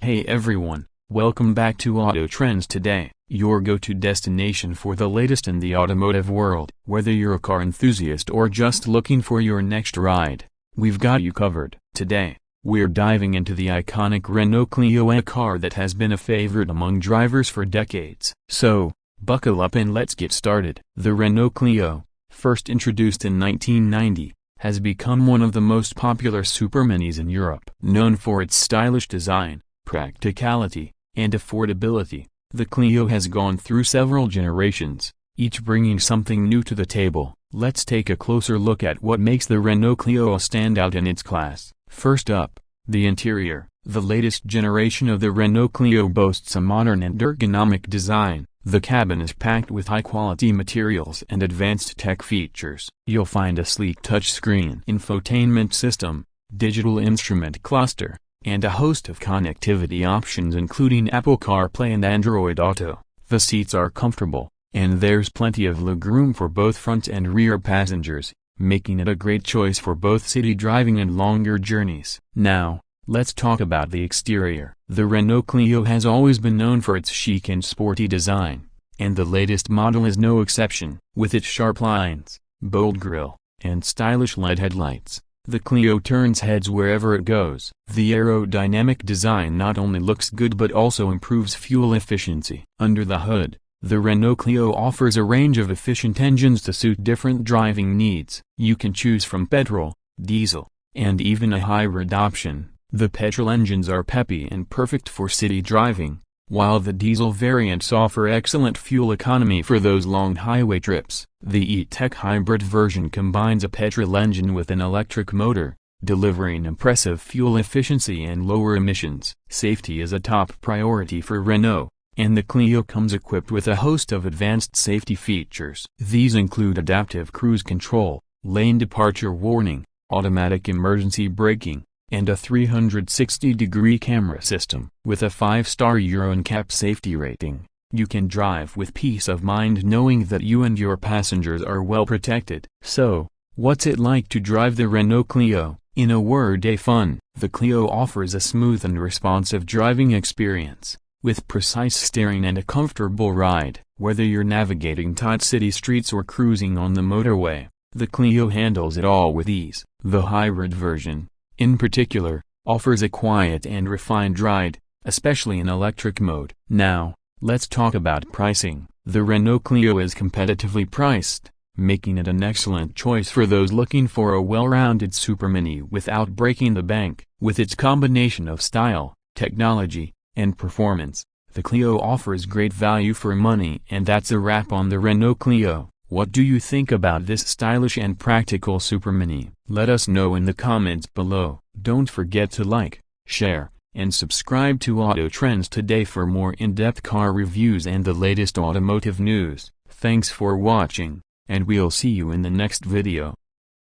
Hey everyone, welcome back to Auto Trends Today, your go-to destination for the latest in the automotive world. Whether you're a car enthusiast or just looking for your next ride, we've got you covered. Today, we're diving into the iconic Renault Clio, a car that has been a favorite among drivers for decades. So, buckle up and let's get started. The Renault Clio, first introduced in 1990, has become one of the most popular superminis in Europe. Known for its stylish design, practicality, and affordability, the Clio has gone through several generations, each bringing something new to the table. Let's take a closer look at what makes the Renault Clio stand out in its class. First up, the interior. The latest generation of the Renault Clio boasts a modern and ergonomic design. The cabin is packed with high-quality materials and advanced tech features. You'll find a sleek touchscreen infotainment system, digital instrument cluster, and a host of connectivity options including Apple CarPlay and Android Auto. The seats are comfortable, and there's plenty of legroom for both front and rear passengers, making it a great choice for both city driving and longer journeys. Now, let's talk about the exterior. The Renault Clio has always been known for its chic and sporty design, and the latest model is no exception. With its sharp lines, bold grille, and stylish LED headlights, the Clio turns heads wherever it goes. The aerodynamic design not only looks good but also improves fuel efficiency. Under the hood, the Renault Clio offers a range of efficient engines to suit different driving needs. You can choose from petrol, diesel, and even a hybrid option. The petrol engines are peppy and perfect for city driving, while the diesel variants offer excellent fuel economy for those long highway trips. The E-Tech hybrid version combines a petrol engine with an electric motor, delivering impressive fuel efficiency and lower emissions. Safety is a top priority for Renault, and the Clio comes equipped with a host of advanced safety features. These include adaptive cruise control, lane departure warning, automatic emergency braking, and a 360-degree camera system. With a 5-star Euro NCAP safety rating, you can drive with peace of mind knowing that you and your passengers are well protected. So, what's it like to drive the Renault Clio? In a word, fun. The Clio offers a smooth and responsive driving experience, with precise steering and a comfortable ride. Whether you're navigating tight city streets or cruising on the motorway, the Clio handles it all with ease. The hybrid version, in particular, offers a quiet and refined ride, especially in electric mode. Now, let's talk about pricing. The Renault Clio is competitively priced, making it an excellent choice for those looking for a well-rounded supermini without breaking the bank. With its combination of style, technology, and performance, the Clio offers great value for money. And that's a wrap on the Renault Clio. What do you think about this stylish and practical supermini? Let us know in the comments below. Don't forget to like, share, and subscribe to Auto Trends Today for more in-depth car reviews and the latest automotive news. Thanks for watching, and we'll see you in the next video.